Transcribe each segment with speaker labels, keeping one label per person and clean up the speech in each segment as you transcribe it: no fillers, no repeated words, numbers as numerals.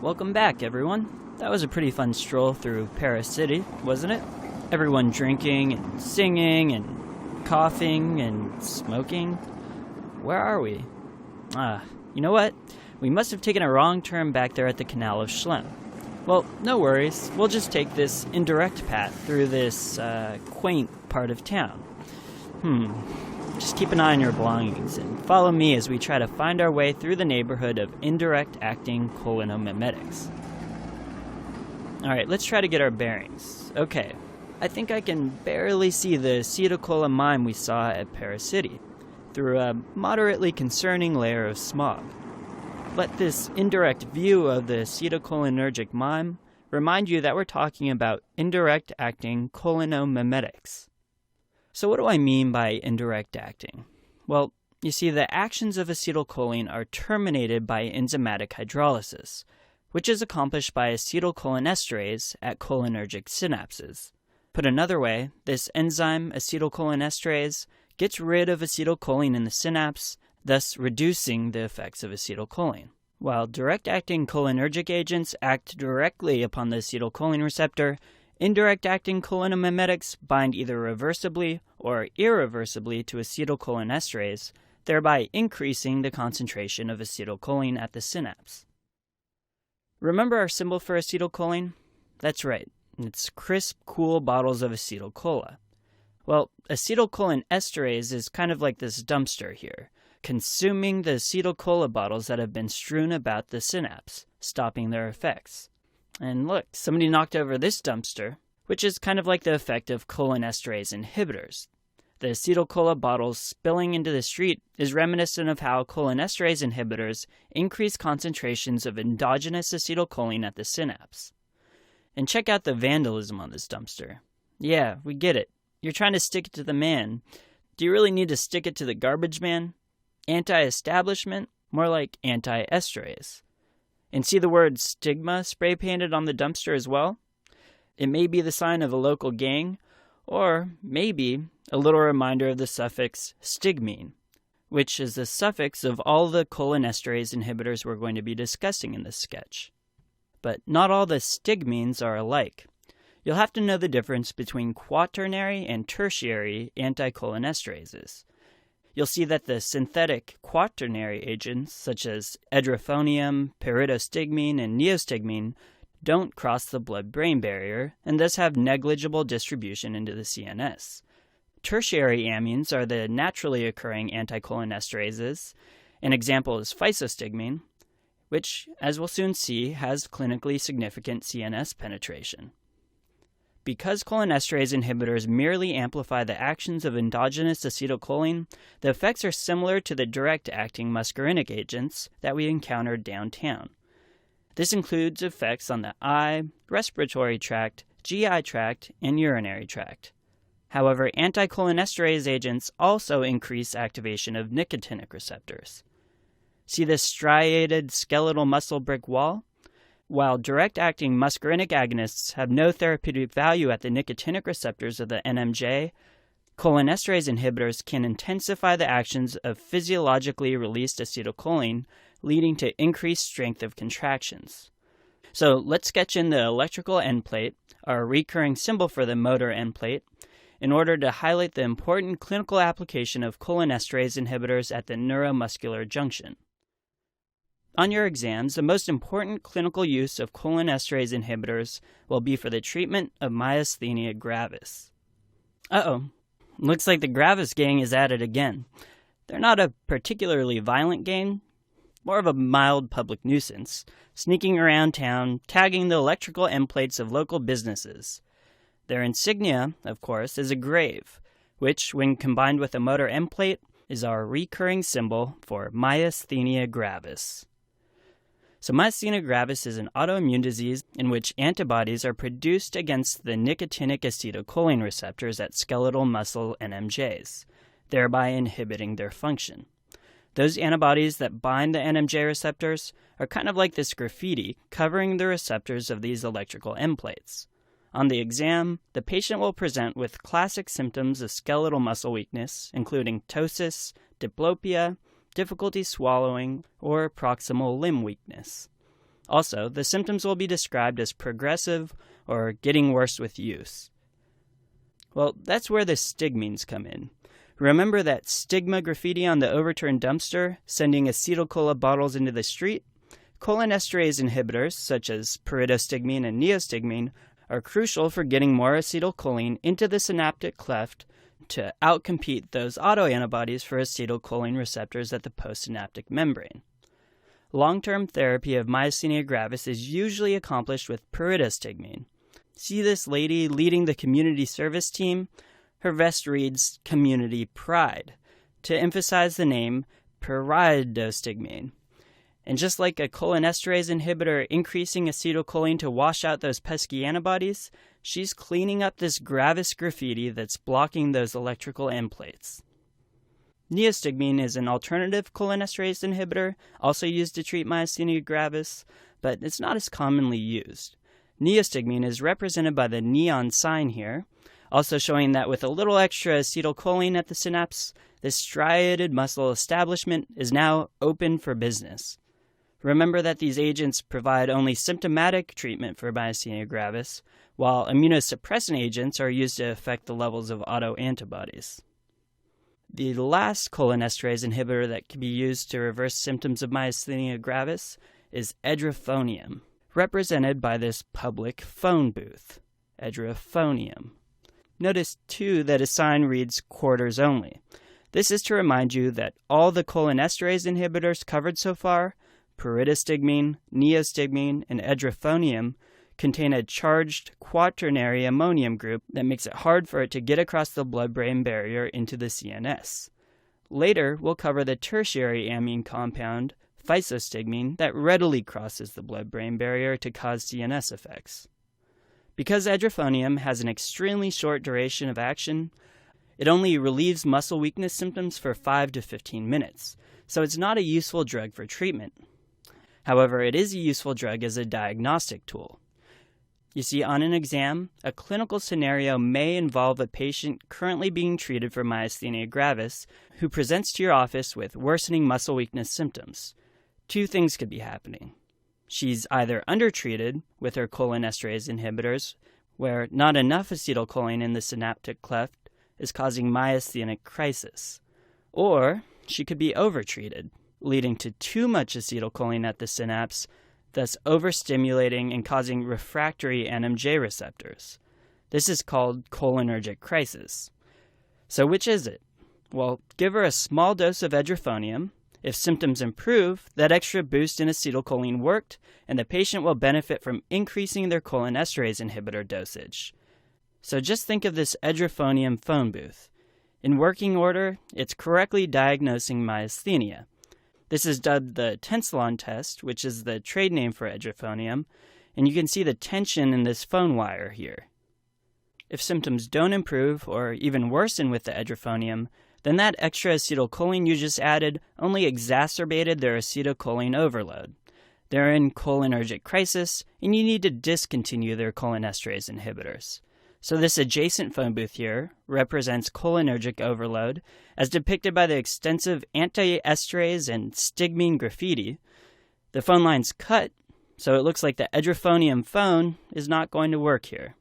Speaker 1: Welcome back, everyone. That was a pretty fun stroll through Paris City, wasn't it? Everyone drinking and singing and coughing and smoking. Where are we? You know what? We must have taken a wrong turn back there at the Canal of Schlem. Well, no worries. We'll just take this indirect path through this quaint part of town. Just keep an eye on your belongings and follow me as we try to find our way through the neighborhood of indirect-acting cholinomimetics. Alright, let's try to get our bearings. Okay, I think I can barely see the acetylcholine we saw at Paris City through a moderately concerning layer of smog. Let this indirect view of the acetylcholinergic mime remind you that we're talking about indirect-acting cholinomimetics. So what do I mean by indirect acting? Well, you see, the actions of acetylcholine are terminated by enzymatic hydrolysis, which is accomplished by acetylcholinesterase at cholinergic synapses. Put another way, this enzyme, acetylcholinesterase, gets rid of acetylcholine in the synapse, thus reducing the effects of acetylcholine. While direct-acting cholinergic agents act directly upon the acetylcholine receptor, indirect-acting cholinomimetics bind either reversibly or irreversibly to acetylcholinesterase, thereby increasing the concentration of acetylcholine at the synapse. Remember our symbol for acetylcholine? That's right, it's crisp, cool bottles of acetyl cola. Well, acetylcholinesterase is kind of like this dumpster here, consuming the acetyl cola bottles that have been strewn about the synapse, stopping their effects. And look, somebody knocked over this dumpster, which is kind of like the effect of cholinesterase inhibitors. The acetyl cola bottles spilling into the street is reminiscent of how cholinesterase inhibitors increase concentrations of endogenous acetylcholine at the synapse. And check out the vandalism on this dumpster. Yeah, we get it. You're trying to stick it to the man. Do you really need to stick it to the garbage man? Anti-establishment? More like anti-esterase. And see the word stigma spray painted on the dumpster as well? It may be the sign of a local gang, or maybe a little reminder of the suffix stigmine, which is the suffix of all the cholinesterase inhibitors we're going to be discussing in this sketch. But not all the stigmines are alike. You'll have to know the difference between quaternary and tertiary anticholinesterases. You'll see that the synthetic quaternary agents, such as edrophonium, pyridostigmine, and neostigmine, don't cross the blood-brain barrier and thus have negligible distribution into the CNS. Tertiary amines are the naturally occurring anticholinesterases. An example is physostigmine, which, as we'll soon see, has clinically significant CNS penetration. Because cholinesterase inhibitors merely amplify the actions of endogenous acetylcholine, the effects are similar to the direct-acting muscarinic agents that we encountered downtown. This includes effects on the eye, respiratory tract, GI tract, and urinary tract. However, anticholinesterase agents also increase activation of nicotinic receptors. See this striated skeletal muscle brick wall? While direct-acting muscarinic agonists have no therapeutic value at the nicotinic receptors of the NMJ, cholinesterase inhibitors can intensify the actions of physiologically released acetylcholine, leading to increased strength of contractions. So let's sketch in the electrical end plate, our recurring symbol for the motor end plate, in order to highlight the important clinical application of cholinesterase inhibitors at the neuromuscular junction. On your exams, the most important clinical use of cholinesterase inhibitors will be for the treatment of myasthenia gravis. Looks like the Gravis gang is at it again. They're not a particularly violent gang, more of a mild public nuisance, sneaking around town, tagging the electrical end plates of local businesses. Their insignia, of course, is a grave, which, when combined with a motor end plate, is our recurring symbol for myasthenia gravis. So myasthenia gravis is an autoimmune disease in which antibodies are produced against the nicotinic acetylcholine receptors at skeletal muscle NMJs, thereby inhibiting their function. Those antibodies that bind the NMJ receptors are kind of like this graffiti covering the receptors of these electrical end plates. On the exam, the patient will present with classic symptoms of skeletal muscle weakness, including ptosis, diplopia, difficulty swallowing, or proximal limb weakness. Also, the symptoms will be described as progressive or getting worse with use. Well, that's where the stigmines come in. Remember that stigma graffiti on the overturned dumpster, sending acetyl-CoA bottles into the street? Cholinesterase inhibitors, such as pyridostigmine and neostigmine, are crucial for getting more acetylcholine into the synaptic cleft to outcompete those autoantibodies for acetylcholine receptors at the postsynaptic membrane. Long-term therapy of myasthenia gravis is usually accomplished with pyridostigmine. See this lady leading the community service team? Her vest reads Community Pride, to emphasize the name pyridostigmine. And just like a cholinesterase inhibitor increasing acetylcholine to wash out those pesky antibodies, she's cleaning up this gravis graffiti that's blocking those electrical end plates. Neostigmine is an alternative cholinesterase inhibitor, also used to treat myasthenia gravis, but it's not as commonly used. Neostigmine is represented by the neon sign here, also showing that with a little extra acetylcholine at the synapse, this striated muscle establishment is now open for business. Remember that these agents provide only symptomatic treatment for myasthenia gravis, while immunosuppressant agents are used to affect the levels of autoantibodies. The last cholinesterase inhibitor that can be used to reverse symptoms of myasthenia gravis is edrophonium, represented by this public phone booth, edrophonium. Notice, too, that a sign reads quarters only. This is to remind you that all the cholinesterase inhibitors covered so far, pyridostigmine, neostigmine, and edrophonium, contain a charged quaternary ammonium group that makes it hard for it to get across the blood-brain barrier into the CNS. Later, we'll cover the tertiary amine compound, physostigmine, that readily crosses the blood-brain barrier to cause CNS effects. Because edrophonium has an extremely short duration of action, it only relieves muscle weakness symptoms for 5 to 15 minutes, so it's not a useful drug for treatment. However, it is a useful drug as a diagnostic tool. You see, on an exam, a clinical scenario may involve a patient currently being treated for myasthenia gravis who presents to your office with worsening muscle weakness symptoms. Two things could be happening. She's either undertreated with her cholinesterase inhibitors, where not enough acetylcholine in the synaptic cleft is causing myasthenic crisis, or she could be overtreated, leading to too much acetylcholine at the synapse, thus overstimulating and causing refractory NMJ receptors. This is called cholinergic crisis. So which is it? Well, give her a small dose of edrophonium. If symptoms improve, that extra boost in acetylcholine worked, and the patient will benefit from increasing their cholinesterase inhibitor dosage. So just think of this edrophonium phone booth. In working order, it's correctly diagnosing myasthenia. This is dubbed the tensilon test, which is the trade name for edrophonium, and you can see the tension in this phone wire here. If symptoms don't improve or even worsen with the edrophonium, then that extra acetylcholine you just added only exacerbated their acetylcholine overload. They're in cholinergic crisis, and you need to discontinue their cholinesterase inhibitors. So this adjacent phone booth here represents cholinergic overload, as depicted by the extensive antiesterase and stigmine graffiti. The phone line's cut, so it looks like the edrophonium phone is not going to work here.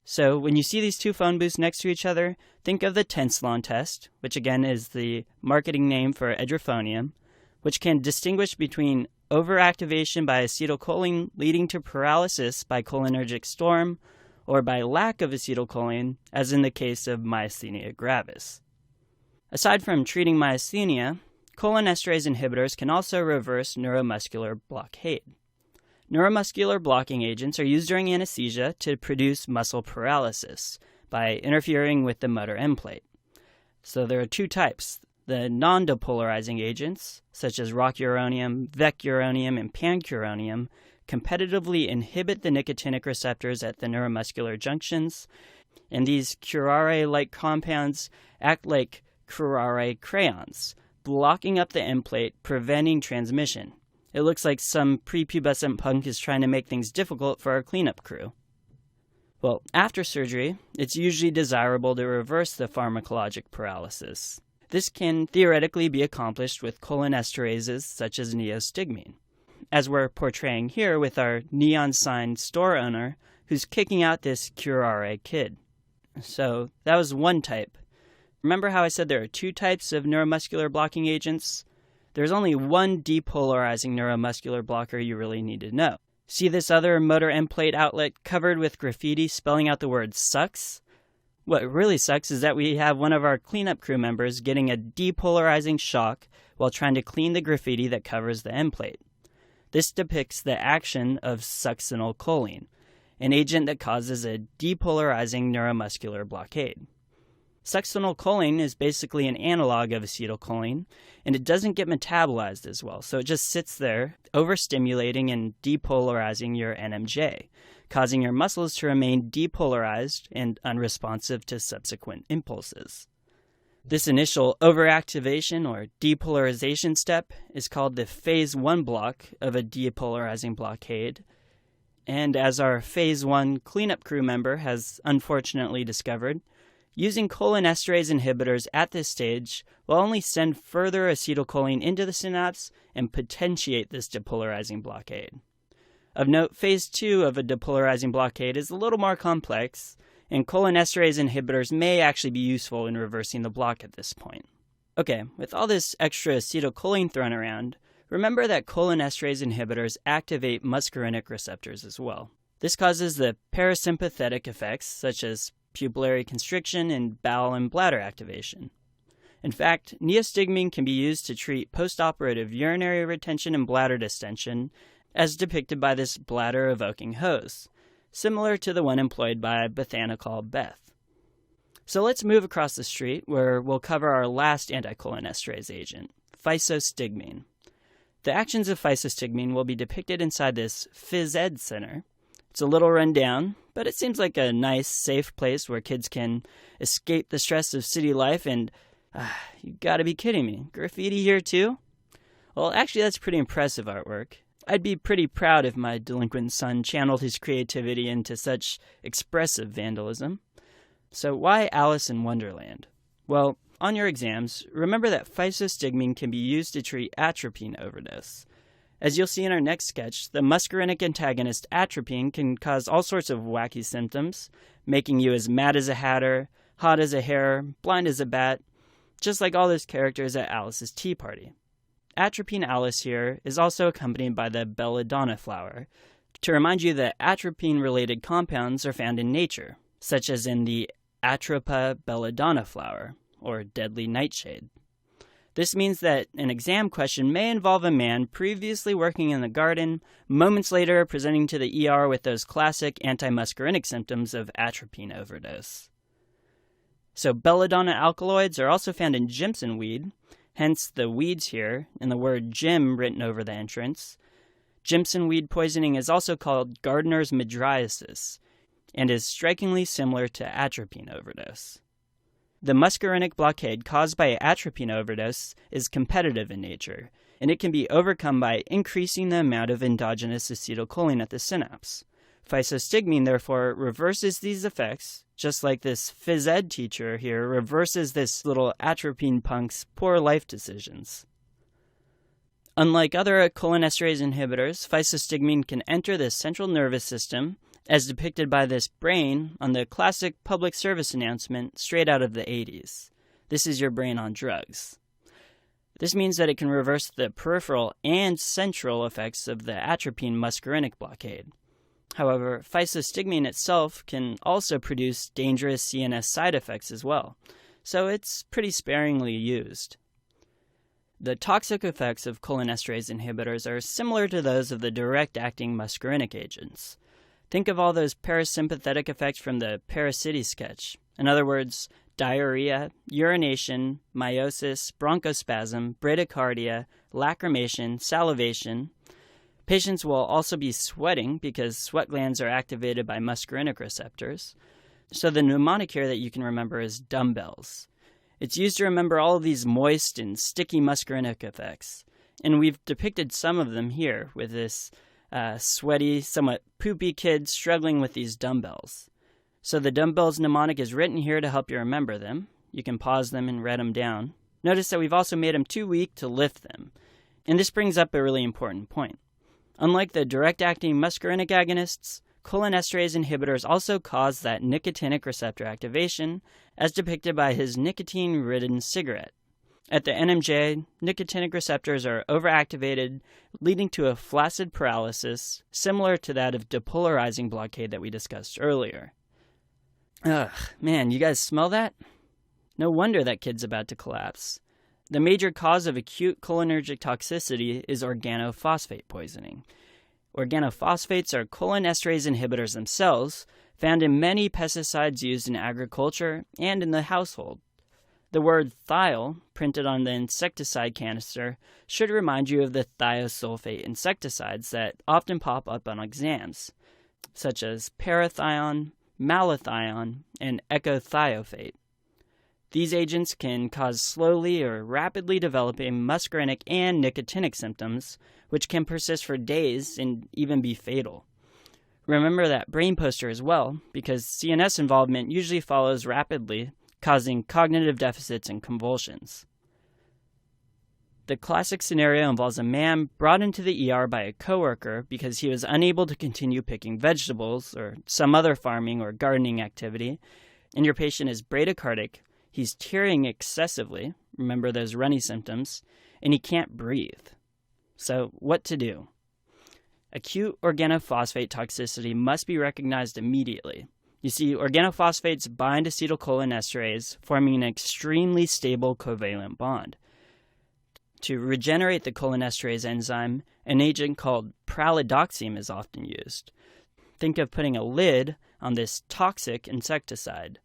Speaker 1: So when you see these two phone booths next to each other, think of the tensilon test, which again is the marketing name for edrophonium, which can distinguish between overactivation by acetylcholine leading to paralysis by cholinergic storm, or by lack of acetylcholine, as in the case of myasthenia gravis. Aside from treating myasthenia, cholinesterase inhibitors can also reverse neuromuscular blockade. Neuromuscular blocking agents are used during anesthesia to produce muscle paralysis by interfering with the motor end plate. So there are two types. The non-depolarizing agents, such as rocuronium, vecuronium, and pancuronium, competitively inhibit the nicotinic receptors at the neuromuscular junctions, and these curare-like compounds act like curare crayons, blocking up the end plate, preventing transmission. It looks like some prepubescent punk is trying to make things difficult for our cleanup crew. Well, after surgery, it's usually desirable to reverse the pharmacologic paralysis. This can theoretically be accomplished with cholinesterases such as neostigmine. as we're portraying here with our neon sign store owner who's kicking out this curare kid. So that was one type. Remember how I said there are two types of neuromuscular blocking agents? There's only one depolarizing neuromuscular blocker you really need to know. See this other motor end plate outlet covered with graffiti spelling out the word sucks? What really sucks is that we have one of our cleanup crew members getting a depolarizing shock while trying to clean the graffiti that covers the end plate. This depicts the action of succinylcholine, an agent that causes a depolarizing neuromuscular blockade. Succinylcholine is basically an analog of acetylcholine, and it doesn't get metabolized as well, so it just sits there, overstimulating and depolarizing your NMJ, causing your muscles to remain depolarized and unresponsive to subsequent impulses. This initial overactivation or depolarization step is called the phase 1 block of a depolarizing blockade, and as our phase 1 cleanup crew member has unfortunately discovered, using cholinesterase inhibitors at this stage will only send further acetylcholine into the synapse and potentiate this depolarizing blockade. Of note, phase 2 of a depolarizing blockade is a little more complex, and cholinesterase inhibitors may actually be useful in reversing the block at this point. Okay, with all this extra acetylcholine thrown around, remember that cholinesterase inhibitors activate muscarinic receptors as well. This causes the parasympathetic effects, such as pupillary constriction and bowel and bladder activation. In fact, neostigmine can be used to treat postoperative urinary retention and bladder distension, as depicted by this bladder-evoking hose, similar to the one employed by bothanicol Beth. So let's move across the street where we'll cover our last anticholinesterase agent, physostigmine. The actions of physostigmine will be depicted inside this phys ed center. It's a little run down, but it seems like a nice, safe place where kids can escape the stress of city life and, you gotta be kidding me, graffiti here too? Well, actually that's pretty impressive artwork. I'd be pretty proud if my delinquent son channeled his creativity into such expressive vandalism. So why Alice in Wonderland? Well, on your exams, remember that physostigmine can be used to treat atropine overdose. As you'll see in our next sketch, the muscarinic antagonist atropine can cause all sorts of wacky symptoms, making you as mad as a hatter, hot as a hare, blind as a bat, just like all those characters at Alice's tea party. Atropine Alice here is also accompanied by the belladonna flower, to remind you that atropine-related compounds are found in nature, such as in the Atropa belladonna flower, or deadly nightshade. This means that an exam question may involve a man previously working in the garden, moments later presenting to the ER with those classic antimuscarinic symptoms of atropine overdose. So belladonna alkaloids are also found in Jimson weed, hence the weeds here and the word Jim written over the entrance. Jimson weed poisoning is also called gardener's mydriasis and is strikingly similar to atropine overdose. The muscarinic blockade caused by atropine overdose is competitive in nature, and it can be overcome by increasing the amount of endogenous acetylcholine at the synapse. Physostigmine, therefore, reverses these effects, just like this phys ed teacher here reverses this little atropine punk's poor life decisions. Unlike other cholinesterase inhibitors, physostigmine can enter the central nervous system, as depicted by this brain on the classic public service announcement straight out of the 80s. This is your brain on drugs. This means that it can reverse the peripheral and central effects of the atropine muscarinic blockade. However, physostigmine itself can also produce dangerous CNS side effects as well, so it's pretty sparingly used. The toxic effects of cholinesterase inhibitors are similar to those of the direct-acting muscarinic agents. Think of all those parasympathetic effects from the Paracity sketch. In other words, diarrhea, urination, meiosis, bronchospasm, bradycardia, lacrimation, salivation. Patients will also be sweating because sweat glands are activated by muscarinic receptors. So the mnemonic here that you can remember is dumbbells. It's used to remember all of these moist and sticky muscarinic effects. And we've depicted some of them here with this sweaty, somewhat poopy kid struggling with these dumbbells. So the dumbbells mnemonic is written here to help you remember them. You can pause them and write them down. Notice that we've also made them too weak to lift them. And this brings up a really important point. Unlike the direct-acting muscarinic agonists, cholinesterase inhibitors also cause that nicotinic receptor activation, as depicted by his nicotine-ridden cigarette. At the NMJ, nicotinic receptors are overactivated, leading to a flaccid paralysis, similar to that of depolarizing blockade that we discussed earlier. Ugh, man, you guys smell that? No wonder that kid's about to collapse. The major cause of acute cholinergic toxicity is organophosphate poisoning. Organophosphates are cholinesterase inhibitors themselves, found in many pesticides used in agriculture and in the household. The word thiol, printed on the insecticide canister, should remind you of the thiosulfate insecticides that often pop up on exams, such as parathion, malathion, and ecothiopate. These agents can cause slowly or rapidly developing muscarinic and nicotinic symptoms, which can persist for days and even be fatal. Remember that brain poster as well, because CNS involvement usually follows rapidly, causing cognitive deficits and convulsions. The classic scenario involves a man brought into the ER by a coworker because he was unable to continue picking vegetables or some other farming or gardening activity, and your patient is bradycardic, he's tearing excessively, remember those runny symptoms, and he can't breathe. So what to do? Acute organophosphate toxicity must be recognized immediately. You see, organophosphates bind acetylcholinesterase, forming an extremely stable covalent bond. To regenerate the cholinesterase enzyme, an agent called pralidoxime is often used. Think of putting a lid on this toxic insecticide,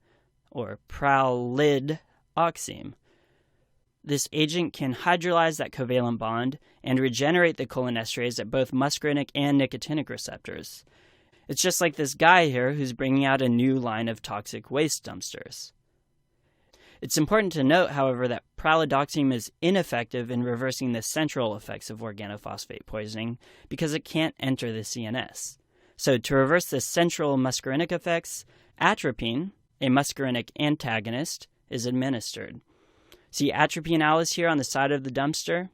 Speaker 1: or pralidoxime. This agent can hydrolyze that covalent bond and regenerate the cholinesterase at both muscarinic and nicotinic receptors. It's just like this guy here who's bringing out a new line of toxic waste dumpsters. It's important to note, however, that pralidoxime is ineffective in reversing the central effects of organophosphate poisoning because it can't enter the CNS. So to reverse the central muscarinic effects, atropine, a muscarinic antagonist, is administered. See atropine Alice here on the side of the dumpster?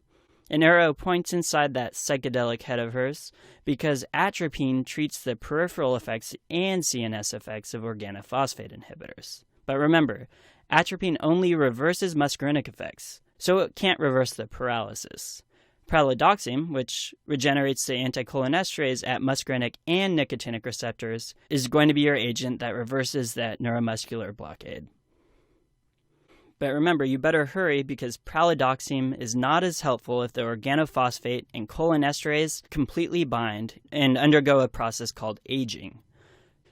Speaker 1: An arrow points inside that psychedelic head of hers because atropine treats the peripheral effects and CNS effects of organophosphate inhibitors. But remember, atropine only reverses muscarinic effects, so it can't reverse the paralysis. Pralidoxime, which regenerates the anticholinesterase at muscarinic and nicotinic receptors, is going to be your agent that reverses that neuromuscular blockade. But remember, you better hurry because pralidoxime is not as helpful if the organophosphate and cholinesterase completely bind and undergo a process called aging.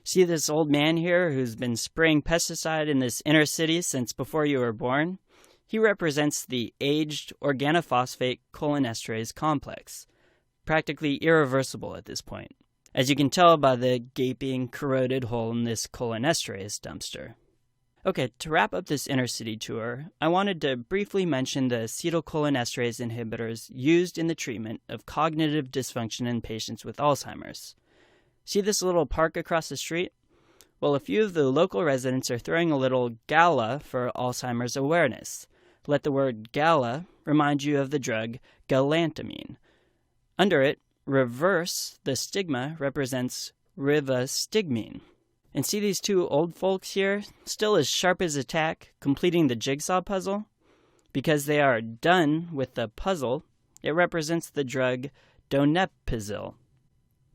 Speaker 1: See this old man here who's been spraying pesticide in this inner city since before you were born? He represents the aged organophosphate cholinesterase complex, practically irreversible at this point, as you can tell by the gaping, corroded hole in this cholinesterase dumpster. Okay, to wrap up this inner city tour, I wanted to briefly mention the acetylcholinesterase inhibitors used in the treatment of cognitive dysfunction in patients with Alzheimer's. See this little park across the street? Well, a few of the local residents are throwing a little gala for Alzheimer's awareness. Let the word gala remind you of the drug galantamine. Under it, reverse the stigma represents rivastigmine. And see these two old folks here, still as sharp as a tack, completing the jigsaw puzzle? Because they are done with the puzzle, it represents the drug donepezil.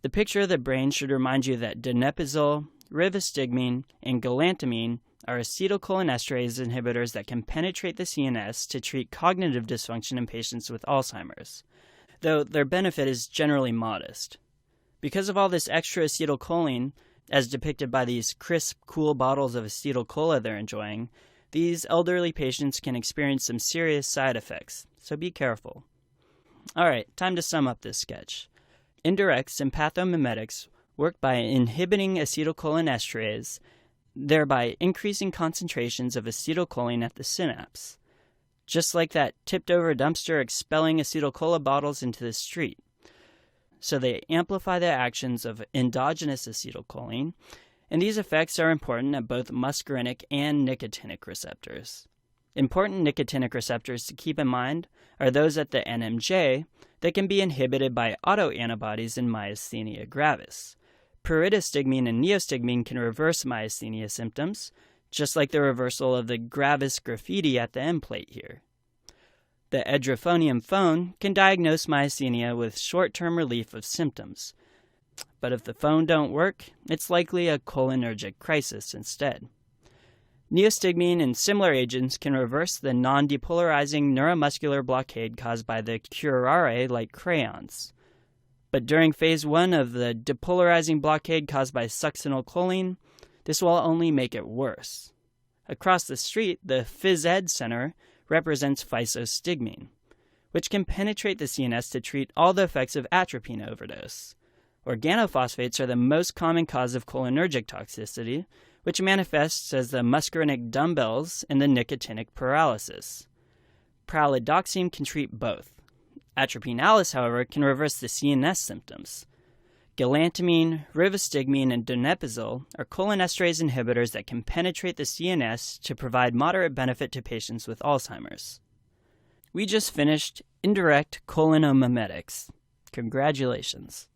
Speaker 1: The picture of the brain should remind you that donepezil, rivastigmine, and galantamine are acetylcholinesterase inhibitors that can penetrate the CNS to treat cognitive dysfunction in patients with Alzheimer's, though their benefit is generally modest. Because of all this extra acetylcholine, as depicted by these crisp, cool bottles of acetyl cola they're enjoying, these elderly patients can experience some serious side effects, so be careful. Alright, time to sum up this sketch. Indirects and pathomimetics work by inhibiting acetylcholinesterase, thereby increasing concentrations of acetylcholine at the synapse. Just like that tipped-over dumpster expelling acetyl cola bottles into the street. So they amplify the actions of endogenous acetylcholine, and these effects are important at both muscarinic and nicotinic receptors. Important nicotinic receptors to keep in mind are those at the NMJ They can be inhibited by autoantibodies in myasthenia gravis. Pyridostigmine and neostigmine can reverse myasthenia symptoms, just like the reversal of the gravis graffiti at the end plate here. The edrophonium phone can diagnose myasthenia with short-term relief of symptoms. But if the phone don't work, it's likely a cholinergic crisis instead. Neostigmine and similar agents can reverse the non-depolarizing neuromuscular blockade caused by the curare-like crayons. But during phase 1 of the depolarizing blockade caused by succinylcholine, this will only make it worse. Across the street, the Phys Ed Center represents physostigmine, which can penetrate the CNS to treat all the effects of atropine overdose. Organophosphates are the most common cause of cholinergic toxicity, which manifests as the muscarinic dumbbells and the nicotinic paralysis. Pralidoxime can treat both. Atropinalis, however, can reverse the CNS symptoms. Galantamine, rivastigmine, and donepezil are cholinesterase inhibitors that can penetrate the CNS to provide moderate benefit to patients with Alzheimer's. We just finished indirect cholinomimetics. Congratulations.